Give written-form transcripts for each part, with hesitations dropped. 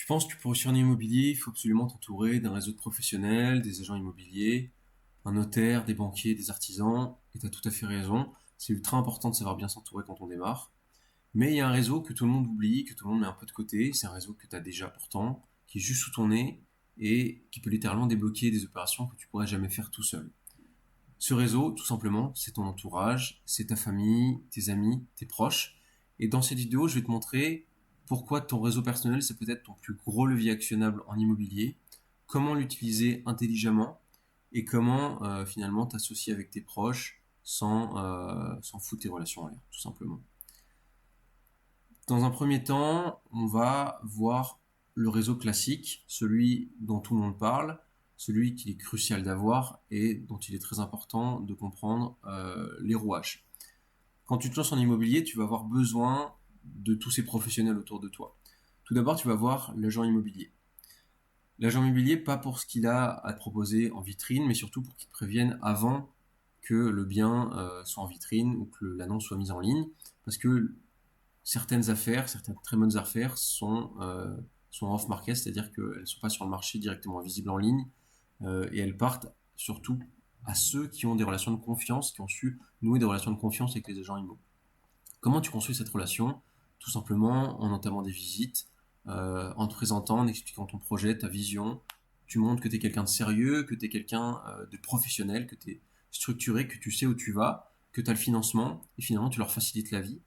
Je pense que pour réussir en immobilier, il faut absolument t'entourer d'un réseau de professionnels, des agents immobiliers, un notaire, des banquiers, des artisans, et tu as tout à fait raison. C'est ultra important de savoir bien s'entourer quand on démarre. Mais il y a un réseau que tout le monde oublie, que tout le monde met un peu de côté. C'est un réseau que tu as déjà pourtant, qui est juste sous ton nez et qui peut littéralement débloquer des opérations que tu pourrais jamais faire tout seul. Ce réseau, tout simplement, c'est ton entourage, c'est ta famille, tes amis, tes proches. Et dans cette vidéo, je vais te montrer pourquoi ton réseau personnel, c'est peut-être ton plus gros levier actionnable en immobilier, comment l'utiliser intelligemment et comment finalement t'associer avec tes proches sans foutre tes relations en l'air, tout simplement. Dans un premier temps, on va voir le réseau classique, celui dont tout le monde parle, celui qu'il est crucial d'avoir et dont il est très important de comprendre les rouages. Quand tu te lances en immobilier, tu vas avoir besoin de tous ces professionnels autour de toi. Tout d'abord, tu vas voir l'agent immobilier. L'agent immobilier, pas pour ce qu'il a à te proposer en vitrine, mais surtout pour qu'il te prévienne avant que le bien soit en vitrine ou que l'annonce soit mise en ligne. Parce que certaines affaires, certaines très bonnes affaires sont off-market, c'est-à-dire qu'elles ne sont pas sur le marché directement visibles en ligne, et elles partent surtout à ceux qui ont des relations de confiance, qui ont su nouer des relations de confiance avec les agents immo. Comment tu construis cette relation? Tout simplement en entamant des visites, en te présentant, en expliquant ton projet, ta vision. Tu montres que tu es quelqu'un de sérieux, que tu es quelqu'un de professionnel, que tu es structuré, que tu sais où tu vas, que tu as le financement, et finalement tu leur facilites la vie.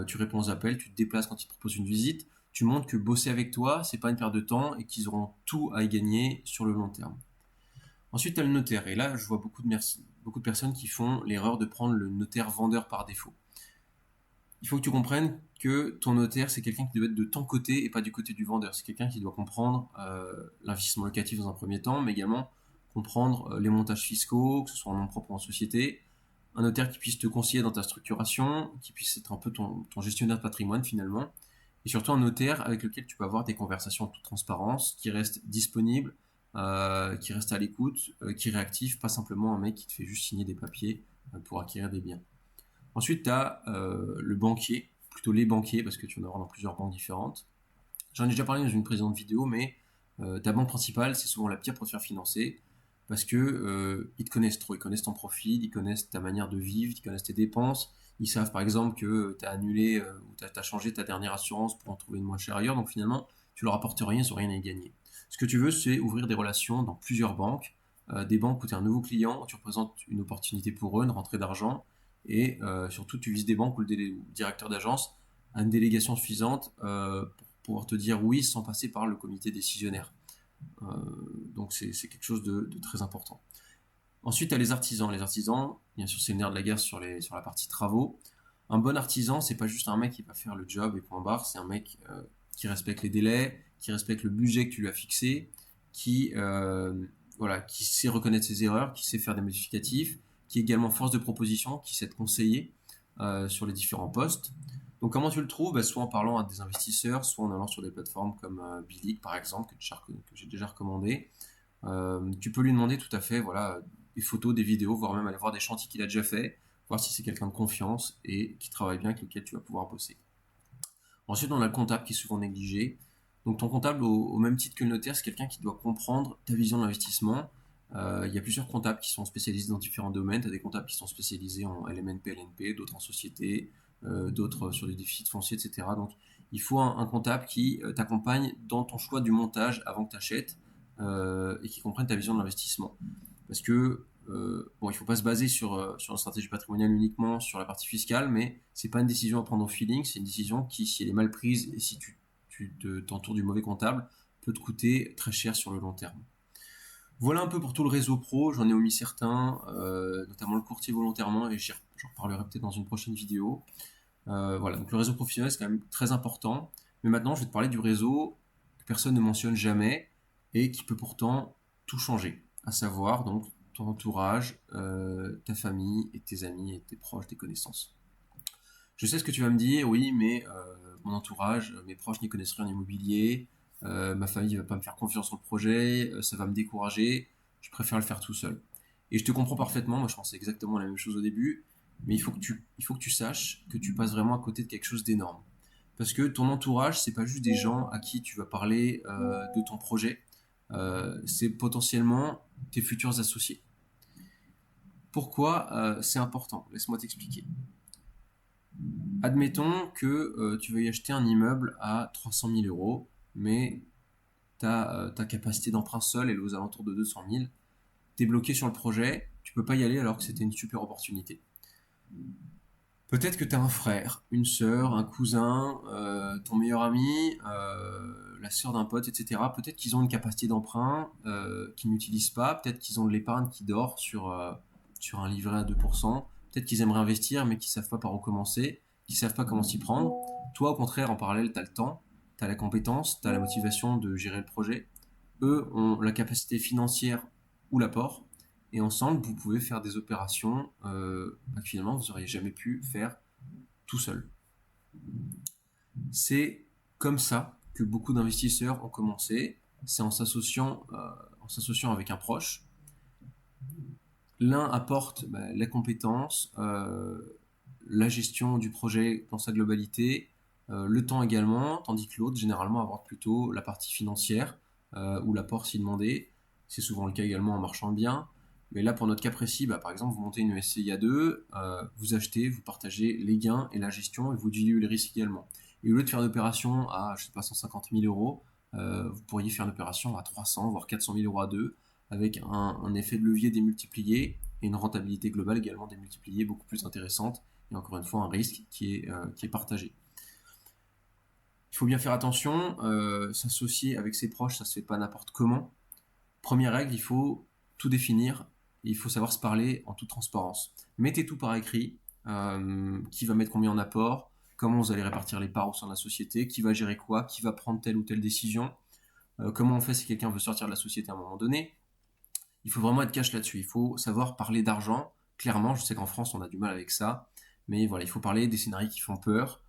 Tu réponds aux appels, tu te déplaces quand ils te proposent une visite, tu montres que bosser avec toi, c'est pas une perte de temps et qu'ils auront tout à y gagner sur le long terme. Ensuite, tu as le notaire, et là, je vois beaucoup de personnes qui font l'erreur de prendre le notaire vendeur par défaut. Il faut que tu comprennes que ton notaire, c'est quelqu'un qui doit être de ton côté et pas du côté du vendeur. C'est quelqu'un qui doit comprendre l'investissement locatif dans un premier temps, mais également comprendre les montages fiscaux, que ce soit en nom propre ou en société. Un notaire qui puisse te conseiller dans ta structuration, qui puisse être un peu ton gestionnaire de patrimoine finalement. Et surtout un notaire avec lequel tu peux avoir des conversations en toute transparence, qui reste disponible, qui reste à l'écoute, qui est réactif, pas simplement un mec qui te fait juste signer des papiers pour acquérir des biens. Ensuite, tu as le banquier, plutôt les banquiers, parce que tu en auras dans plusieurs banques différentes. J'en ai déjà parlé dans une précédente vidéo, mais ta banque principale, c'est souvent la pire pour te faire financer, parce que ils te connaissent trop, ils connaissent ton profil, ils connaissent ta manière de vivre, ils connaissent tes dépenses, ils savent par exemple que tu as annulé ou tu as changé ta dernière assurance pour en trouver une moins chère ailleurs, donc finalement, tu leur apportes rien, ils n'ont rien à y gagner. Ce que tu veux, c'est ouvrir des relations dans plusieurs banques, des banques où tu es un nouveau client, où tu représentes une opportunité pour eux, une rentrée d'argent, et surtout tu vises des banques où le directeur d'agence a une délégation suffisante pour pouvoir te dire oui sans passer par le comité décisionnaire. Euh, donc c'est quelque chose de très important. Ensuite, tu as les artisans. Les artisans, bien sûr, c'est le nerf de la guerre sur la partie travaux. Un bon artisan, c'est pas juste un mec qui va faire le job et point barre, c'est un mec qui respecte les délais, qui respecte le budget que tu lui as fixé, qui voilà, qui sait reconnaître ses erreurs, qui sait faire des modificatifs, qui est également force de proposition, qui sait te conseiller sur les différents postes. Donc comment tu le trouves? Soit en parlant à des investisseurs, soit en allant sur des plateformes comme Bilic par exemple, que j'ai déjà recommandé. Tu peux lui demander tout à fait voilà, des photos, des vidéos, voire même aller voir des chantiers qu'il a déjà fait, voir si c'est quelqu'un de confiance et qui travaille bien, avec lequel tu vas pouvoir bosser. Ensuite, on a le comptable qui est souvent négligé. Donc ton comptable, au même titre que le notaire, c'est quelqu'un qui doit comprendre ta vision de l'investissement. Il y a plusieurs comptables qui sont spécialisés dans différents domaines. Tu as des comptables qui sont spécialisés en LMNP, LNP, d'autres en société, d'autres sur les déficits fonciers, etc. Donc il faut un comptable qui t'accompagne dans ton choix du montage avant que tu achètes et qui comprenne ta vision de l'investissement. Parce que bon, il faut pas se baser sur une stratégie patrimoniale uniquement sur la partie fiscale, mais c'est pas une décision à prendre au feeling, c'est une décision qui, si elle est mal prise et si t'entoures du mauvais comptable, peut te coûter très cher sur le long terme. Voilà un peu pour tout le réseau pro, j'en ai omis certains, notamment le courtier volontairement, et j'en reparlerai peut-être dans une prochaine vidéo. Voilà, donc le réseau professionnel c'est quand même très important, mais maintenant je vais te parler du réseau que personne ne mentionne jamais et qui peut pourtant tout changer, à savoir donc ton entourage, ta famille et tes amis et tes proches, tes connaissances. Je sais ce que tu vas me dire, oui, mais mon entourage, mes proches n'y connaissent rien en immobilier, ma famille va pas me faire confiance sur le projet, ça va me décourager, je préfère le faire tout seul. Et je te comprends parfaitement, moi je pensais exactement la même chose au début, mais il faut que tu saches que tu passes vraiment à côté de quelque chose d'énorme. Parce que ton entourage, c'est pas juste des gens à qui tu vas parler de ton projet, c'est potentiellement tes futurs associés. Pourquoi c'est important? Laisse-moi t'expliquer. Admettons que tu veuilles acheter un immeuble à 300 000 euros, mais ta capacité d'emprunt seule est aux alentours de 200 000. Tu es bloqué sur le projet, tu peux pas y aller alors que c'était une super opportunité. Peut-être que tu as un frère, une sœur, un cousin, ton meilleur ami, la sœur d'un pote, etc. Peut-être qu'ils ont une capacité d'emprunt qu'ils n'utilisent pas. Peut-être qu'ils ont de l'épargne qui dort sur un livret à 2%. Peut-être qu'ils aimeraient investir mais qu'ils savent pas par où commencer, qu'ils savent pas comment s'y prendre. Toi, au contraire, en parallèle, tu as le temps, tu as la compétence, tu as la motivation de gérer le projet. Eux ont la capacité financière ou l'apport. Et ensemble, vous pouvez faire des opérations que finalement vous n'auriez jamais pu faire tout seul. C'est comme ça que beaucoup d'investisseurs ont commencé. C'est en s'associant avec un proche. L'un apporte la compétence, la gestion du projet dans sa globalité, le temps également, tandis que l'autre généralement apporte plutôt la partie financière ou l'apport si demandé. C'est souvent le cas également en marchand bien. Mais là, pour notre cas précis, par exemple, vous montez une SCI à deux, vous achetez, vous partagez les gains et la gestion et vous diluez le risque également. Et au lieu de faire une opération à, je sais pas, 150 000 euros, vous pourriez faire une opération à 300 voire 400 000 euros à deux, avec un effet de levier démultiplié et une rentabilité globale également démultipliée beaucoup plus intéressante, et encore une fois un risque qui est partagé. Il faut bien faire attention, s'associer avec ses proches, ça se fait pas n'importe comment. Première règle, il faut tout définir, et il faut savoir se parler en toute transparence. Mettez tout par écrit, qui va mettre combien en apport, comment vous allez répartir les parts au sein de la société, qui va gérer quoi, qui va prendre telle ou telle décision, comment on fait si quelqu'un veut sortir de la société à un moment donné. Il faut vraiment être cash là-dessus. Il faut savoir parler d'argent. Clairement, je sais qu'en France, on a du mal avec ça. Mais voilà, il faut parler des scénarios qui font peur.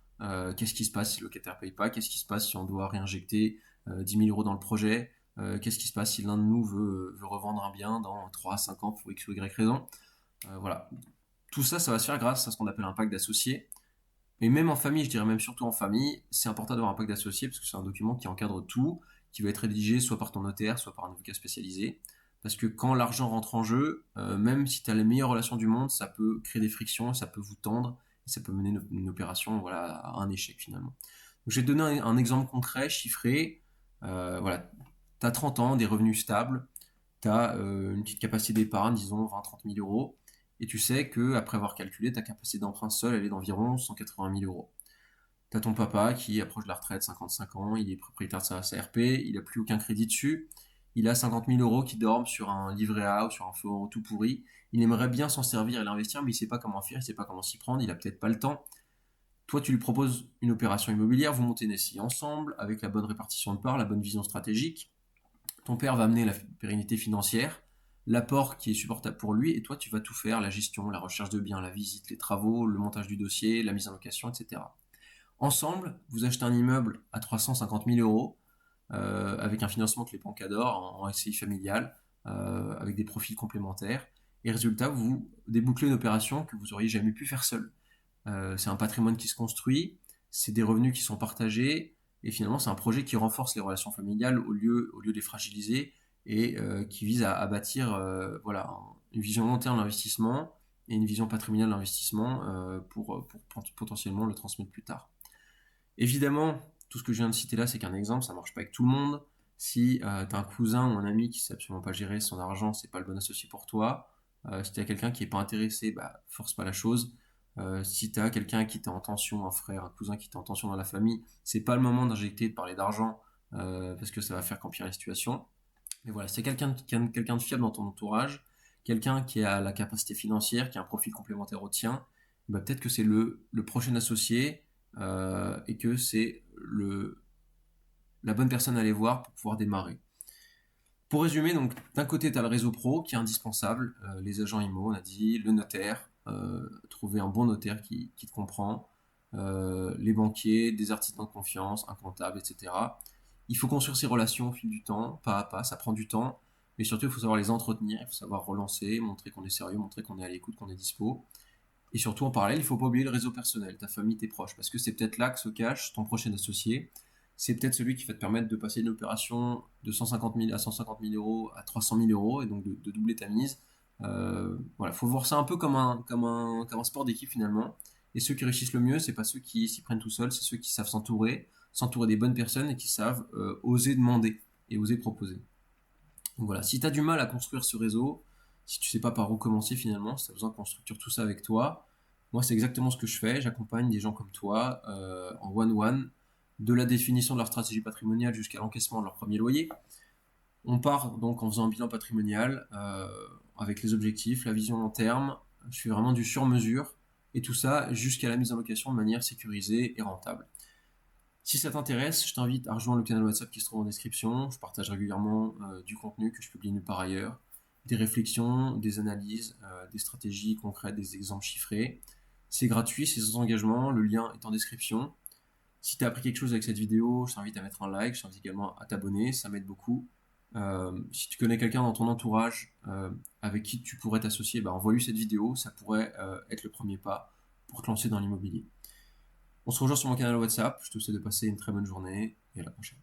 Qu'est-ce qui se passe si le locataire ne paye pas? Qu'est-ce qui se passe si on doit réinjecter 10 000 euros dans le projet? Qu'est-ce qui se passe si l'un de nous veut revendre un bien dans 3 à 5 ans pour X ou Y raison? Voilà. Tout ça, ça va se faire grâce à ce qu'on appelle un pacte d'associés. Et même en famille, je dirais même surtout en famille, c'est important d'avoir un pacte d'associés parce que c'est un document qui encadre tout, qui va être rédigé soit par ton notaire, soit par un avocat spécialisé. Parce que quand l'argent rentre en jeu, même si tu as les meilleures relations du monde, ça peut créer des frictions, ça peut vous tendre, et ça peut mener une opération voilà, à un échec finalement. Donc, je vais te donner un exemple concret, chiffré. Voilà, tu as 30 ans, des revenus stables, tu as une petite capacité d'épargne, disons 20-30 000 euros, et tu sais qu'après avoir calculé, ta capacité d'emprunt seule, elle est d'environ 180 000 euros. Tu as ton papa qui approche de la retraite, 55 ans, il est propriétaire de sa SARP, il n'a plus aucun crédit dessus, il a 50 000 euros qui dorment sur un livret A ou sur un fonds tout pourri, il aimerait bien s'en servir et l'investir, mais il ne sait pas comment faire, il ne sait pas comment s'y prendre, il n'a peut-être pas le temps. Toi, tu lui proposes une opération immobilière, vous montez une SCI ensemble, avec la bonne répartition de parts, la bonne vision stratégique. Ton père va amener la pérennité financière, l'apport qui est supportable pour lui, et toi, tu vas tout faire, la gestion, la recherche de biens, la visite, les travaux, le montage du dossier, la mise en location, etc. Ensemble, vous achetez un immeuble à 350 000 euros, avec un financement que les banques adorent, en SCI familiale, avec des profils complémentaires, et résultat, vous débouclez une opération que vous auriez jamais pu faire seul. C'est un patrimoine qui se construit, c'est des revenus qui sont partagés, et finalement c'est un projet qui renforce les relations familiales au lieu de les fragiliser, et qui vise à bâtir voilà, une vision long terme de l'investissement et une vision patrimoniale de l'investissement pour potentiellement le transmettre plus tard. Évidemment, tout ce que je viens de citer là, c'est qu'un exemple, ça ne marche pas avec tout le monde. Si tu as un cousin ou un ami qui ne sait absolument pas gérer son argent, c'est pas le bon associé pour toi. Si tu as quelqu'un qui n'est pas intéressé, force pas la chose. Si tu as quelqu'un qui est en tension, un frère, un cousin qui est en tension dans la famille, c'est pas le moment d'injecter, de parler d'argent, parce que ça va faire qu'empirer la situation. Mais voilà, c'est quelqu'un de fiable dans ton entourage, quelqu'un qui a la capacité financière, qui a un profil complémentaire au tien, peut-être que c'est le prochain associé, et que c'est la bonne personne à aller voir pour pouvoir démarrer. Pour résumer, donc d'un côté, tu as le réseau pro qui est indispensable, les agents IMO, on a dit, le notaire, trouver un bon notaire qui te comprend, les banquiers, des artisans de confiance, un comptable, etc. Il faut construire ces relations au fil du temps, pas à pas, ça prend du temps, mais surtout il faut savoir les entretenir, il faut savoir relancer, montrer qu'on est sérieux, montrer qu'on est à l'écoute, qu'on est dispo. Et surtout, en parallèle, il ne faut pas oublier le réseau personnel, ta famille, tes proches, parce que c'est peut-être là que se cache ton prochain associé. C'est peut-être celui qui va te permettre de passer une opération de 150 000 à 150 000 euros à 300 000 euros et donc de doubler ta mise. Voilà, faut voir ça un peu comme un sport d'équipe finalement. Et ceux qui réussissent le mieux, c'est pas ceux qui s'y prennent tout seuls, c'est ceux qui savent s'entourer des bonnes personnes et qui savent oser demander et oser proposer. Donc voilà, si tu as du mal à construire ce réseau, si tu sais pas par où commencer finalement, si tu as besoin qu'on structure tout ça avec toi, moi c'est exactement ce que je fais. J'accompagne des gens comme toi en one-one, de la définition de leur stratégie patrimoniale jusqu'à l'encaissement de leur premier loyer. On part donc en faisant un bilan patrimonial avec les objectifs, la vision long terme. Je fais vraiment du sur-mesure et tout ça jusqu'à la mise en location de manière sécurisée et rentable. Si ça t'intéresse, je t'invite à rejoindre le canal WhatsApp qui se trouve en description. Je partage régulièrement du contenu que je publie nulle part ailleurs, des réflexions, des analyses, des stratégies concrètes, des exemples chiffrés. C'est gratuit, c'est sans engagement, le lien est en description. Si tu as appris quelque chose avec cette vidéo, je t'invite à mettre un like, je t'invite également à t'abonner, ça m'aide beaucoup. Si tu connais quelqu'un dans ton entourage avec qui tu pourrais t'associer, bah, envoie-lui cette vidéo, ça pourrait être le premier pas pour te lancer dans l'immobilier. On se rejoint sur mon canal WhatsApp. Je te souhaite de passer une très bonne journée et à la prochaine.